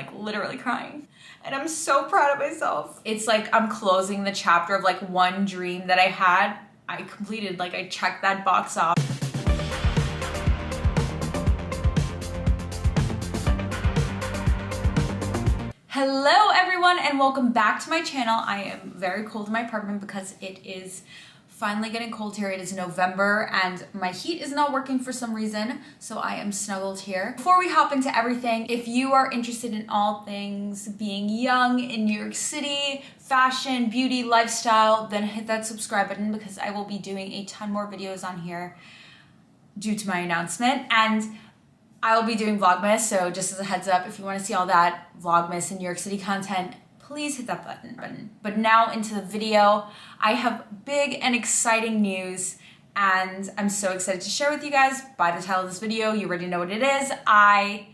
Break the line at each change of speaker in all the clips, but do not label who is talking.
like literally crying. And I'm so proud of myself. It's like I'm closing the chapter of like one dream that I had. I completed, like I checked that box off. Hello everyone and welcome back to my channel. I am very cold in my apartment because it is finally getting cold here. It is November and my heat is not working for some reason, so I am snuggled here. Before we hop into everything, if you are interested in all things being young in New York City, fashion, beauty, lifestyle, then hit that subscribe button because I will be doing a ton more videos on here due to my announcement. And I will be doing Vlogmas, so just as a heads up, if you want to see all that Vlogmas and New York City content, please hit that button. But now into the video. I have big and exciting news, and I'm so excited to share with you guys. By the title of this video, you already know what it is. I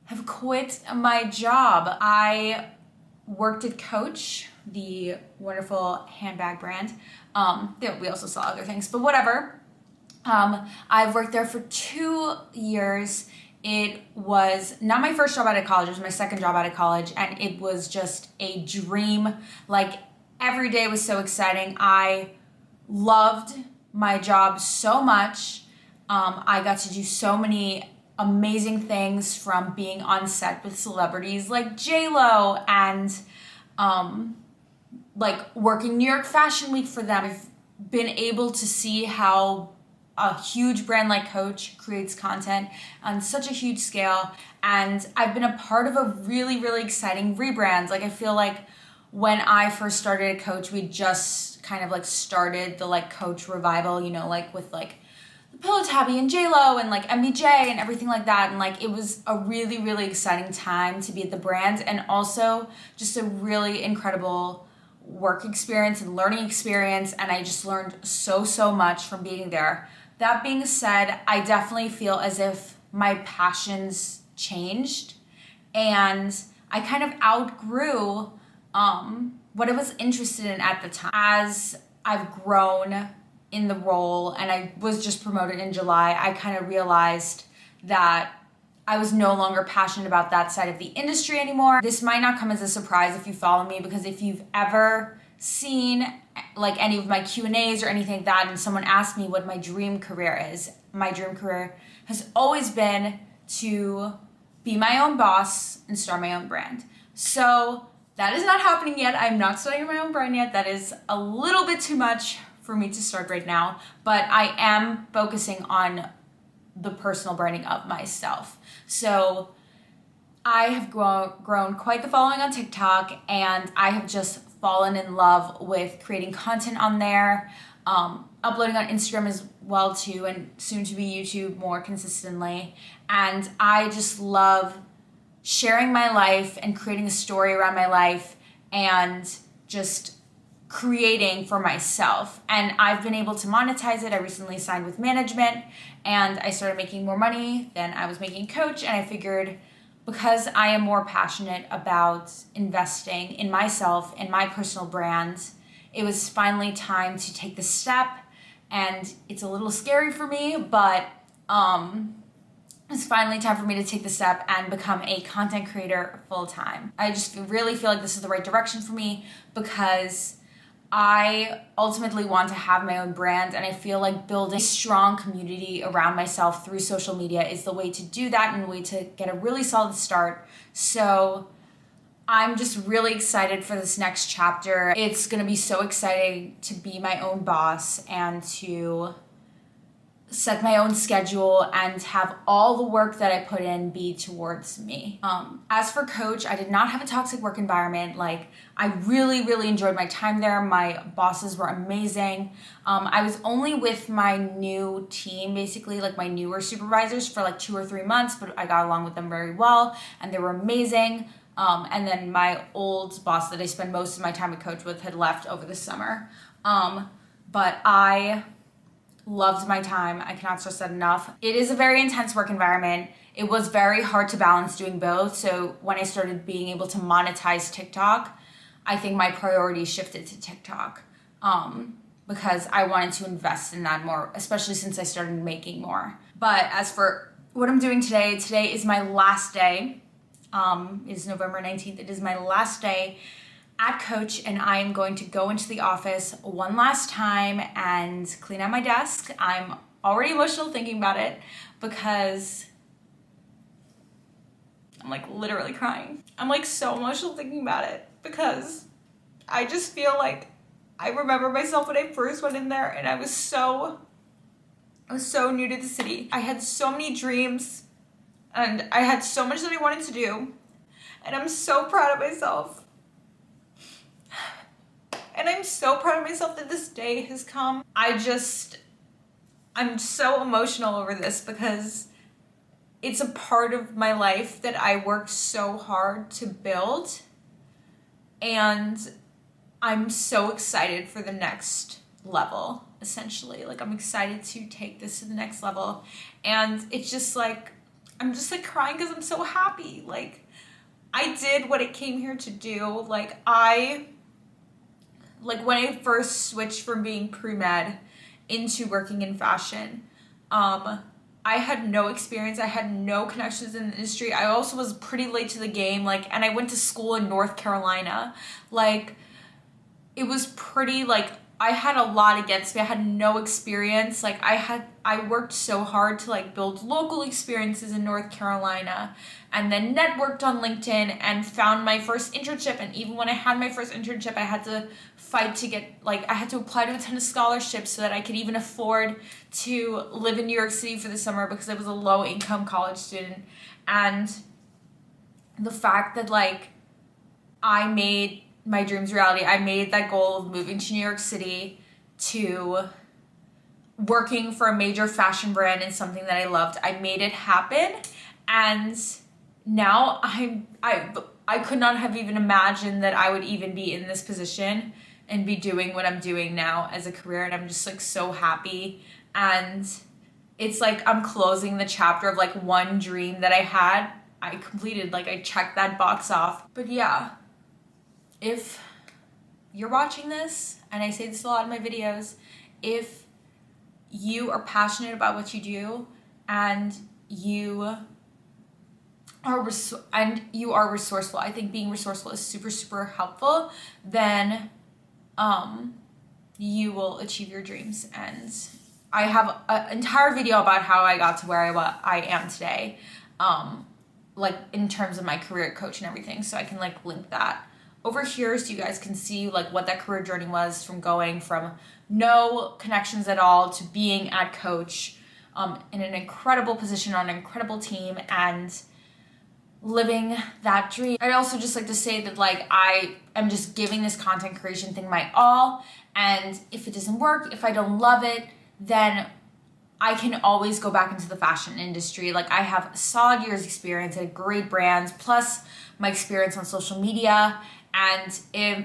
have quit my job. I worked at Coach, the wonderful handbag brand. We also saw other things, but whatever. I've worked there for 2 years. It was not my first job out of college, it was my second job out of college, and it was just a dream. Like, every day was so exciting. I loved my job so much. I got to do so many amazing things, from being on set with celebrities like J-Lo and like working New York Fashion Week for them. I've been able to see how a huge brand like Coach creates content on such a huge scale, and I've been a part of a really, really exciting rebrand. Like, I feel like when I first started at Coach, we just kind of like started the like Coach revival, you know, like with like the Pillow Tabby and J-Lo and like MBJ and everything like that. And like, it was a really, really exciting time to be at the brand, and also just a really incredible work experience and learning experience. And I just learned so much from being there. That being said, I definitely feel as if my passions changed, and I kind of outgrew what I was interested in at the time. As I've grown in the role and I was just promoted in July, I kind of realized that I was no longer passionate about that side of the industry anymore. This might not come as a surprise if you follow me, because if you've ever seen like any of my Q&As or anything like that, and someone asked me what my dream career is, my dream career has always been to be my own boss and start my own brand. So that is not happening yet. I'm not starting my own brand yet. That is a little bit too much for me to start right now, but I am focusing on the personal branding of myself. So I have grown quite the following on TikTok, and I have just fallen in love with creating content on there, uploading on Instagram as well too, and soon to be YouTube more consistently. And I just love sharing my life and creating a story around my life and just creating for myself. And I've been able to monetize it. I recently signed with management and I started making more money than I was making Coach, and I figured, because I am more passionate about investing in myself and my personal brand, it was finally time to take the step. And it's a little scary for me, but it's finally time for me to take the step and become a content creator full time. I just really feel like this is the right direction for me, because I ultimately want to have my own brand, and I feel like building a strong community around myself through social media is the way to do that, and the way to get a really solid start. So I'm just really excited for this next chapter. It's gonna be so exciting to be my own boss and to set my own schedule and have all the work that I put in be towards me. As for Coach, I did not have a toxic work environment. Like, I really enjoyed my time there. My bosses were amazing. I was only with my new team, basically like my newer supervisors, for like 2 or 3 months, but I got along with them very well and they were amazing. And then my old boss that I spent most of my time at Coach with had left over the summer. But I loved my time. I cannot stress that enough. It is a very intense work environment. It was very hard to balance doing both. So when I started being able to monetize TikTok, I think my priorities shifted to TikTok, because I wanted to invest in that more, especially since I started making more. But as for what I'm doing today is my last day is November 19th. It is my last day at Coach, and I am going to go into the office one last time and clean out my desk. I'm already emotional thinking about it because I'm like literally crying. I'm like so emotional thinking about it because I just feel like I remember myself when I first went in there, and I was so new to the city. I had so many dreams and I had so much that I wanted to do, and I'm so proud of myself. And I'm so proud of myself that this day has come. I'm so emotional over this because it's a part of my life that I worked so hard to build, and I'm so excited for the next level, essentially. Like, I'm excited to take this to the next level, and it's just like, I'm just like crying because I'm so happy. Like, I did what I came here to do. Like, when I first switched from being pre-med into working in fashion, I had no experience. I had no connections in the industry. I also was pretty late to the game. Like, and I went to school in North Carolina. Like, it was pretty, like, I had a lot against me. I had no experience. Like, I worked so hard to like build local experiences in North Carolina, and then networked on LinkedIn and found my first internship. And even when I had my first internship, I had to fight to get, like, I had to apply to a ton of scholarships so that I could even afford to live in New York City for the summer because I was a low income college student. And the fact that like I made my dreams reality, I made that goal of moving to New York City, to working for a major fashion brand and something that I loved. I made it happen, and now I could not have even imagined that I would even be in this position and be doing what I'm doing now as a career, and I'm just like so happy. And it's like I'm closing the chapter of like one dream that I had. I completed, like I checked that box off. But yeah, if you're watching this, and I say this a lot in my videos, if you are passionate about what you do and you are resourceful, I think being resourceful is super, super helpful, then you will achieve your dreams. And I have an entire video about how I got to where I am today, like in terms of my career at Coach and everything, so I can like link that over here so you guys can see like what that career journey was, from going from no connections at all to being at Coach, in an incredible position on an incredible team and living that dream. I'd also just like to say that like I am just giving this content creation thing my all, and if it doesn't work, if I don't love it, then I can always go back into the fashion industry. Like, I have solid years experience at great brands, plus my experience on social media. And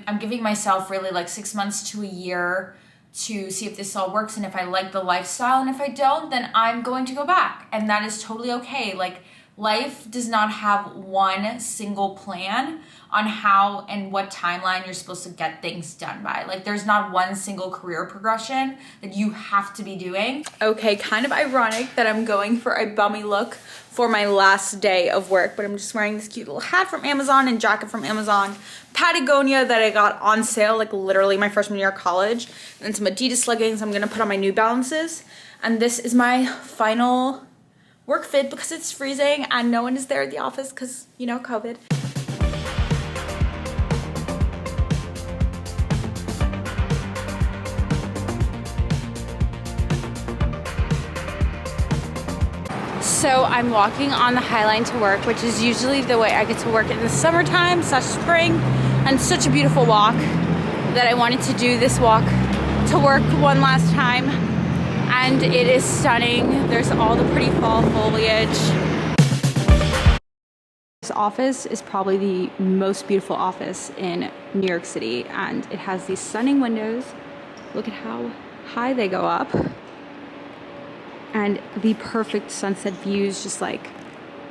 I'm giving myself really like 6 months to a year to see if this all works and if I like the lifestyle. And if I don't, then I'm going to go back. And that is totally okay. Like, life does not have one single plan on how and what timeline you're supposed to get things done by. Like, there's not one single career progression that you have to be doing. Okay, kind of ironic that I'm going for a bummy look for my last day of work, but I'm just wearing this cute little hat from Amazon and jacket from Amazon, Patagonia that I got on sale like literally my freshman year of college, and some Adidas leggings. I'm gonna put on my New Balances, and this is my final work fit because it's freezing and no one is there at the office because, you know, COVID. So I'm walking on the High Line to work, which is usually the way I get to work in the summertime, such spring, and such a beautiful walk that I wanted to do this walk to work one last time. And it is stunning. There's all the pretty fall foliage. This office is probably the most beautiful office in New York City, and it has these stunning windows. Look at how high they go up. And the perfect sunset views, just like,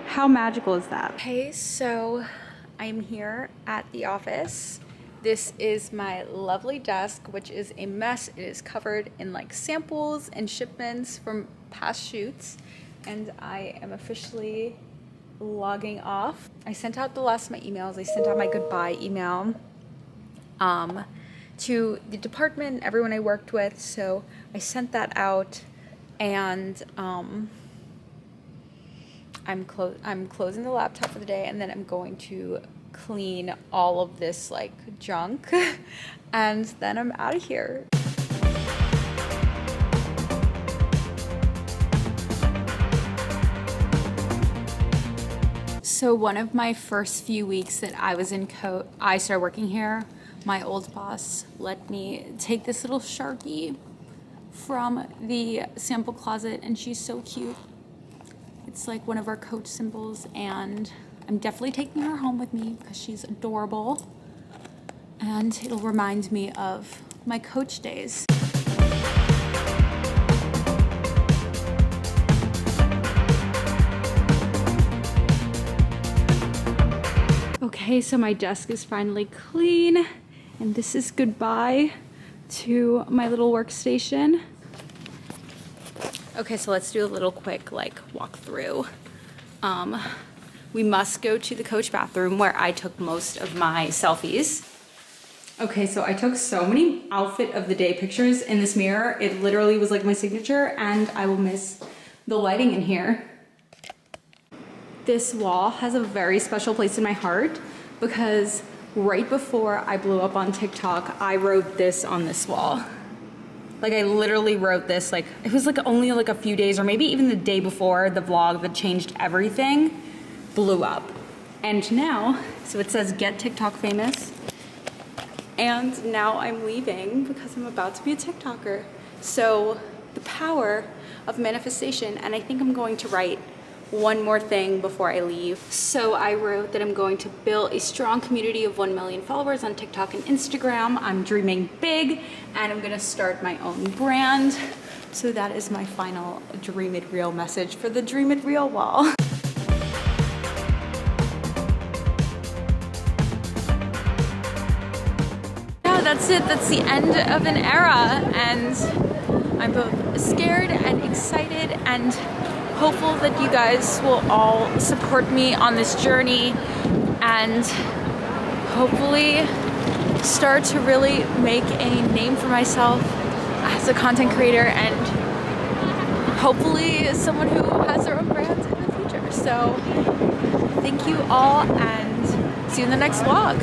how magical is that? Okay, so I'm here at the office. This is my lovely desk, which is a mess. It is covered in like samples and shipments from past shoots, and I am officially logging off. I sent out the last of my emails. I sent out my goodbye email to the department, everyone I worked with. So I sent that out, and I'm closing the laptop for the day, and then I'm going to clean all of this like junk and then I'm out of here. So one of my first few weeks that I was in I started working here, my old boss let me take this little Sharky from the sample closet, and she's so cute. It's like one of our Coach symbols, and I'm definitely taking her home with me because she's adorable, and it'll remind me of my Coach days. Okay, so my desk is finally clean, and this is goodbye to my little workstation. Okay, so let's do a little quick walk through. We must go to the Coach bathroom where I took most of my selfies. Okay, so I took so many outfit of the day pictures in this mirror. It literally was like my signature, and I will miss the lighting in here. This wall has a very special place in my heart because right before I blew up on TikTok, I wrote this on this wall. Like, I literally wrote this, like, it was like only like a few days or maybe even the day before the vlog that changed everything blew up. And now, so it says get TikTok famous. And now I'm leaving because I'm about to be a TikToker. So the power of manifestation, and I think I'm going to write one more thing before I leave. So I wrote that I'm going to build a strong community of 1 million followers on TikTok and Instagram. I'm dreaming big, and I'm gonna start my own brand. So that is my final Dream It Real message for the Dream It Real wall. Yeah, that's it. That's the end of an era, and I'm both scared and excited and hopeful that you guys will all support me on this journey and hopefully start to really make a name for myself as a content creator, and hopefully someone who has their own brand in the future. So thank you all, and see you in the next vlog.